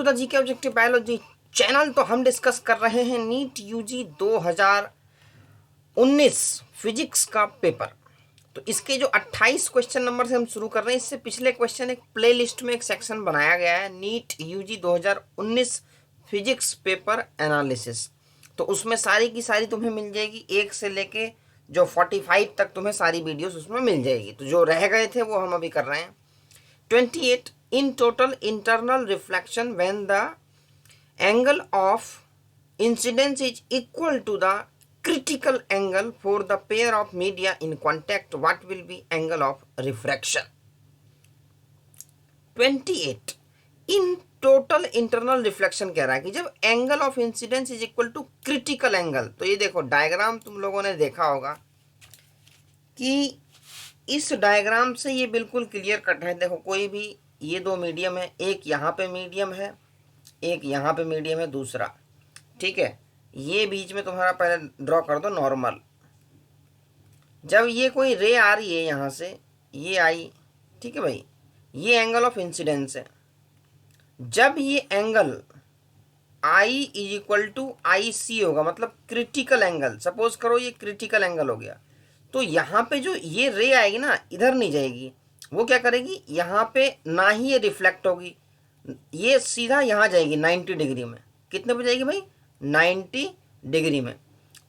The GK objective biology channel. तो हम discuss कर रहे हैं नीट यूजी 2019 फिजिक्स का पेपर। तो इसके जो 28 क्वेश्चन नंबर से हम शुरू कर रहे हैं, इससे पिछले क्वेश्चन एक प्लेलिस्ट में एक सेक्शन बनाया गया है, NEET UG 2019 physics paper analysis. तो उसमें सारी की सारी तुम्हें मिल जाएगी, 1 से लेके जो 45 तक तुम्हें सारी वीडियोस उसमें मिल जाएगी। तो जो रह गए थे वो हम अभी कर रहे हैं। 28 in total internal reflection when the angle of incidence is equal to the critical angle for the pair of media in contact, what will be angle of refraction? 28 in total internal reflection कह रहा है कि जब angle of incidence is equal to critical angle. तो ये देखो diagram तुम लोगों ने देखा होगा कि इस डायग्राम से ये बिल्कुल क्लियर कट है। देखो कोई भी ये दो मीडियम है, एक यहाँ पे मीडियम है, एक यहाँ पे मीडियम है दूसरा, ठीक है। ये बीच में तुम्हारा पहले ड्रॉ कर दो नॉर्मल। जब ये कोई रे आ रही है यहाँ से, ये आई, ठीक है भाई, ये एंगल ऑफ इंसिडेंस है। जब ये angle I is equal to I C होगा, मतलब क्रिटिकल एंगल, सपोज करो ये क्रिटिकल एंगल हो गया, तो यहाँ पे जो ये रे आएगी ना, इधर नहीं जाएगी, वो क्या करेगी, यहाँ पे ना ही ये रिफ्लेक्ट होगी, ये सीधा यहाँ जाएगी 90 डिग्री में। कितने पे जाएगी भाई, 90 डिग्री में।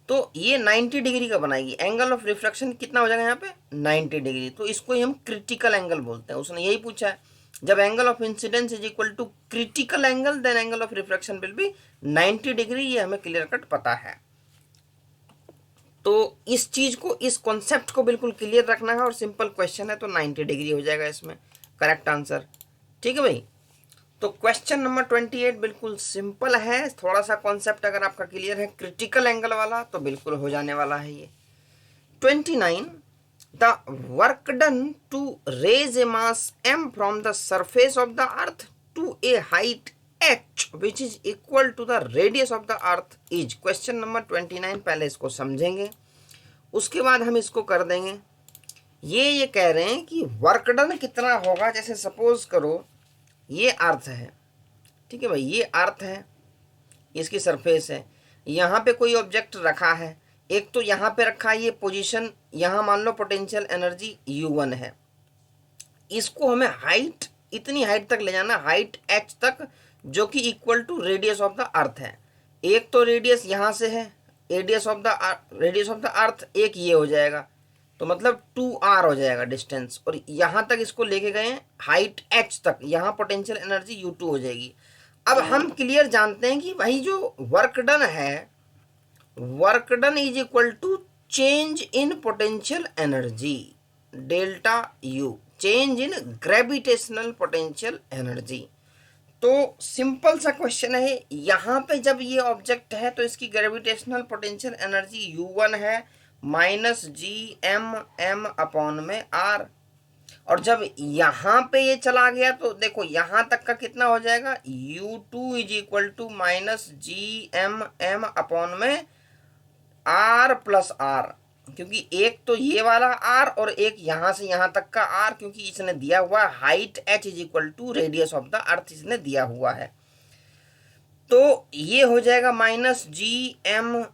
तो ये 90 डिग्री का बनाएगी, एंगल ऑफ रिफ्लेक्शन कितना हो जाएगा यहाँ पे, 90 डिग्री। तो इसको ही हम क्रिटिकल एंगल बोलते हैं। उसने यही पूछा है, जब angle of incidence is equal to critical angle then angle of reflection will be 90 degree. ये हमें क्लियर कट पता है। तो इस चीज को, इस कॉन्सेप्ट को बिल्कुल क्लियर रखना है, और सिंपल क्वेश्चन है तो 90 डिग्री हो जाएगा इसमें करेक्ट आंसर, ठीक है भाई। तो क्वेश्चन नंबर 28 बिल्कुल सिंपल है। थोड़ा सा कॉन्सेप्ट अगर आपका क्लियर है क्रिटिकल एंगल वाला तो बिल्कुल हो जाने वाला है ये। 29 the work done to raise a mass m from the surface of the earth to a height h which is equal to the radius of the earth is। Question number 29 पहले इसको समझेंगे, उसके बाद हम इसको कर देंगे। ये कह रहे हैं कि वर्क डन कितना होगा। जैसे सपोज करो ये अर्थ है, ठीक है भाई, ये अर्थ है, इसकी सरफेस है, यहाँ पे कोई ऑब्जेक्ट रखा है, एक तो यहाँ पे रखा है, ये पोजीशन यहाँ मान लो पोटेंशियल एनर्जी u1 है। इसको हमें हाइट, इतनी हाइट तक ले जाना, हाइट h तक, जो कि equal to radius of the earth है। एक तो रेडियस यहाँ से है, रेडियस ऑफ द अर्थ एक ये हो जाएगा, तो मतलब 2r हो जाएगा डिस्टेंस, और यहाँ तक इसको लेके गए हैं हाइट h तक, यहाँ पोटेंशियल एनर्जी u2 हो जाएगी। अब हम क्लियर जानते हैं कि भाई जो वर्क डन है, work done is equal to change in potential energy delta U, change in gravitational potential energy. तो सिंपल सा क्वेश्चन है, यहाँ पे जब ये ऑब्जेक्ट है तो इसकी ग्रेविटेशनल पोटेंशियल एनर्जी u1 है माइनस GM अपॉन में r, और जब यहाँ पे ये चला गया तो देखो यहाँ तक का कितना हो जाएगा, u2 is equal to minus GM upon में r प्लस r, क्योंकि एक तो ये वाला r और एक यहाँ से यहाँ तक का r, क्योंकि इसने दिया हुआ height h is equal to radius of the earth इसने दिया हुआ है। तो ये हो जाएगा माइनस GM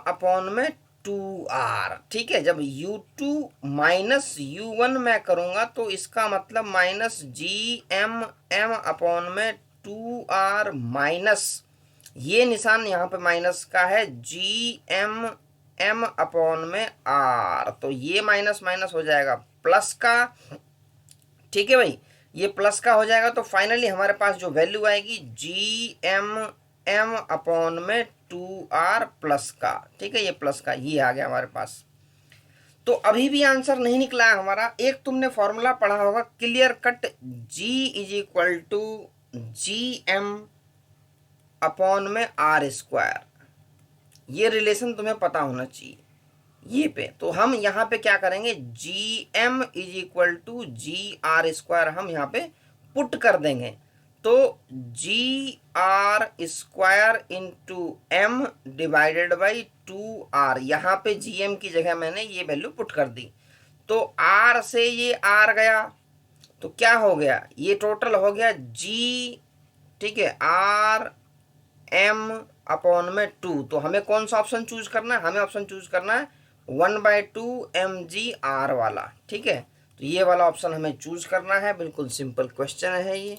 अपॉन में 2r, ठीक है। जब u2 माइनस u1 मैं करूँगा तो इसका मतलब माइनस GM अपॉन में 2r माइनस, ये निशान यहाँ पे माइनस का है, GM अपॉन में r, तो ये माइनस माइनस हो जाएगा प्लस का, ठीक है भाई, ये प्लस का हो जाएगा। तो फाइनली हमारे पास जो वैल्यू आएगी GM अपॉन में 2r प्लस का, ठीक है, ये प्लस का ये आ गया हमारे पास। तो अभी भी आंसर नहीं निकला है हमारा। एक तुमने फॉर्मूला पढ़ा होगा clear cut, G is equal to GM upon में r स्क्वायर, ये रिलेशन तुम्हें पता होना चाहिए ये पे। तो हम यहाँ पे क्या करेंगे, GM is equal to GR square हम यहाँ पे पुट कर देंगे, तो GR square into M divided by 2R, यहाँ पे GM की जगह मैंने ये वैल्यू पुट कर दी, तो R से ये R गया तो क्या हो गया, ये टोटल हो गया G, ठीक है, आर एम अपॉन में 2, तो हमें कौन सा ऑप्शन चूज करना है, हमें ऑप्शन चूज करना है 1/2 mg/r वाला, ठीक है। तो ये वाला ऑप्शन हमें चूज करना है, बिल्कुल सिंपल क्वेश्चन है ये।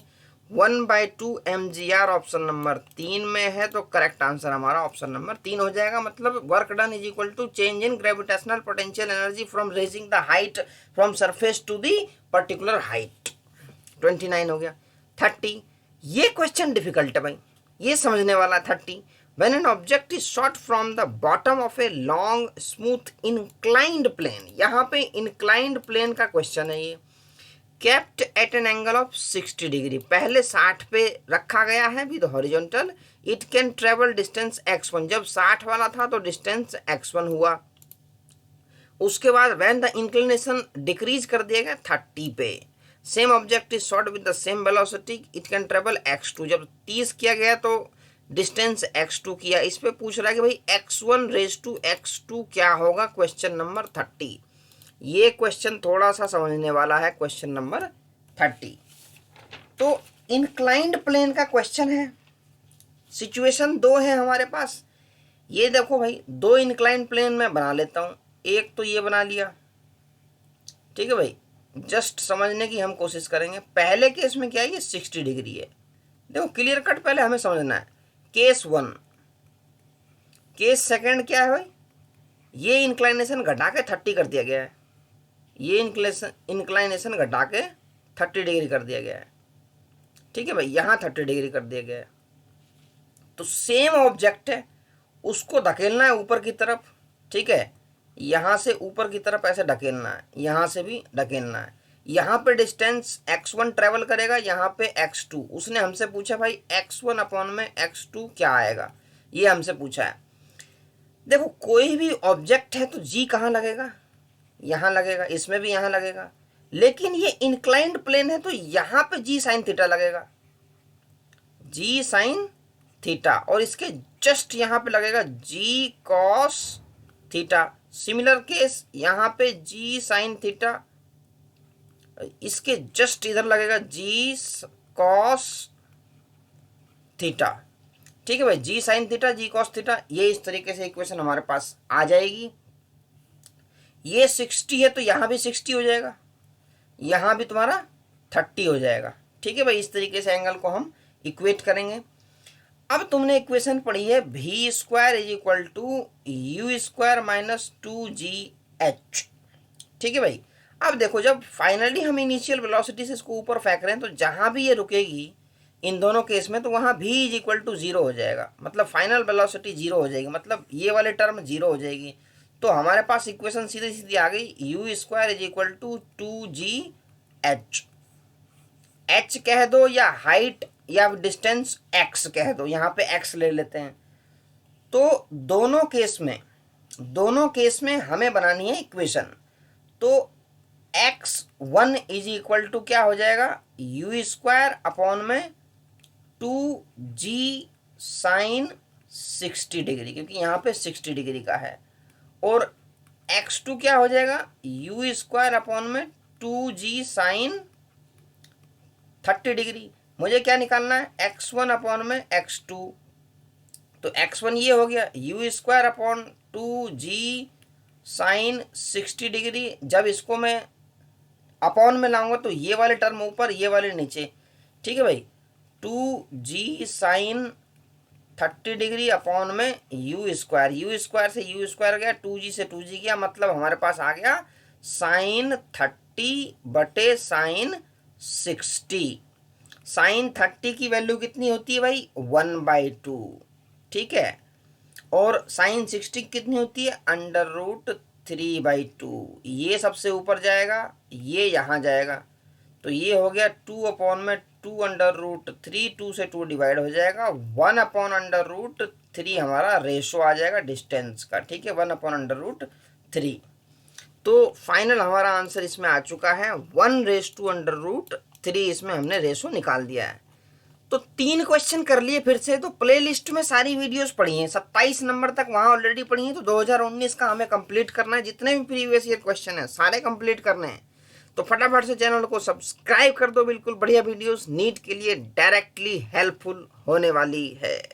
1/2 mgr ऑप्शन नंबर 3 में है, तो करेक्ट आंसर हमारा ऑप्शन नंबर 3 हो जाएगा। मतलब work done is equal to change in gravitational potential energy from raising the height from surface to the particular height. 29 हो गया। 30, ये क्वेश्चन डिफिकल्ट है भाई, ये समझने वाला। 30, when an object is shot from the bottom of a long smooth inclined plane, यहाँ पे inclined plane का क्वेश्चन है ये, kept at an angle of 60 degree, पहले 60 पे रखा गया है with horizontal, it can travel distance x1, जब 60 वाला था तो डिस्टेंस x1 हुआ। उसके बाद when the inclination डिक्रीज कर दिया गया 30 पे, same object is shot with the same velocity, it can travel x2, जब 30 किया गया तो डिस्टेंस x2 किया। इस पे पूछ रहा है कि भाई x1 रेज टू x2 क्या होगा, क्वेश्चन नंबर 30। ये क्वेश्चन थोड़ा सा समझने वाला है, क्वेश्चन नंबर 30। तो इंक्लाइंड प्लेन का क्वेश्चन है, सिचुएशन 2 है हमारे पास। ये देखो भाई, 2 इंक्लाइंड प्लेन मैं बना लेता हूँ, एक तो ये बना लिया, ठीक है भाई। जस्ट समझने की हम कोशिश करेंगे। पहले केस में क्या है, ये 60 डिग्री है, देखो क्लियर कट पहले हमें समझना है। केस 1, केस सेकंड क्या है भाई, ये इंक्लाइनेशन घटा के 30 कर दिया गया है, ये इंक्लाइनेशन घटा के 30 डिग्री कर दिया गया है, ठीक है भाई, यहाँ 30 डिग्री कर दिया गया है। तो सेम ऑब्जेक्ट है, उसको धकेलना है ऊपर की तरफ, ठीक है, यहाँ से ऊपर की तरफ ऐसे ढकेलना है, यहाँ से भी ढकेलना है। यहाँ पे डिस्टेंस x1 ट्रेवल करेगा, यहाँ पे x2। उसने हमसे पूछा भाई x1 अपॉन में x2 क्या आएगा, ये हमसे पूछा है। देखो कोई भी ऑब्जेक्ट है तो g कहाँ लगेगा, यहाँ लगेगा, इसमें भी यहाँ लगेगा, लेकिन ये इंक्लाइंड प्लेन है तो यहाँ पे g साइन थीटा लगेगा, g साइन थीटा, और इसके जस्ट यहाँ पे लगेगा g cos theta. Similar case यहाँ पे g साइन थीटा, इसके जस्ट इधर लगेगा g कॉस थीटा, ठीक है भाई, g sine theta g cos theta. ये इस तरीके से इक्वेशन हमारे पास आ जाएगी। ये 60 है तो यहाँ भी 60 हो जाएगा, यहाँ भी तुम्हारा 30 हो जाएगा, ठीक है भाई। इस तरीके से एंगल को हम इक्वेट करेंगे। अब तुमने इक्वेशन पढ़ी है v square is equal to U square minus 2gh, ठीक है भाई। अब देखो जब फाइनली हम इनिशियल वेलोसिटी से इसको ऊपर फेंक रहे हैं तो जहां भी ये रुकेगी इन दोनों केस में, तो वहां v इज इक्वल टू 0 हो जाएगा, मतलब फाइनल वेलोसिटी 0 हो जाएगी, मतलब ये वाले टर्म 0 हो जाएगी। तो हमारे पास इक्वेशन सीधी सीधी आ गई, U square is equal to 2gh, h कह दो या हाइट या डिस्टेंस x कह दो, यहाँ पे x ले लेते हैं। तो दोनों केस में हमें बनानी है इक्वेशन। तो x1 इज इक्वल टू क्या हो जाएगा, यू स्क्वायर अपॉन में 2g साइन 60 डिग्री, क्योंकि यहाँ पे 60 डिग्री का है, और x2 क्या हो जाएगा, यू स्क्वायर अपॉन में 2g साइन 30 डिग्री। मुझे क्या निकालना है, x1 अपॉन में x2, तो x1 ये हो गया U square upon 2g sine 60 degree. जब इसको मैं अपॉन में लाऊंगा तो ये वाले टर्म ऊपर, ये वाले नीचे, ठीक है भाई। 2g साइन 30 डिग्री अपॉन में यू स्क्वायर से यू स्क्वायर गया, 2g से 2g गया, मतलब हमारे पास आ गया साइन 30 बटे साइन 60। साइन 30 की वैल्यू कितनी होती है भाई, 1/2, ठीक है, और साइन 60 कितनी होती है, √3/2। ये सबसे ऊपर जाएगा, ये यहाँ जाएगा, तो ये हो गया 2 अपॉन में 2√3, 2 से 2 डिवाइड हो जाएगा, 1 अपॉन √3 हमारा रेशो आ जाएगा डिस्टेंस का, ठीक है, 1 अपॉन √3। तो फाइनल हमारा आंसर इसमें आ चुका है 1/√3, इसमें हमने रेशो निकाल दिया है। तो 3 क्वेश्चन कर लिए फिर से। तो प्ले लिस्ट में सारी वीडियोस पढ़ी हैं, 27 नंबर तक वहाँ ऑलरेडी पढ़ी हैं, तो 2019 का हमें कंप्लीट करना है। जितने भी प्रीवियस ईयर क्वेश्चन है सारे कंप्लीट करने हैं। तो फटाफट से चैनल को सब्सक्राइब कर दो, बिल्कुल बढ़िया वीडियोस नीट के लिए डायरेक्टली हेल्पफुल होने वाली है।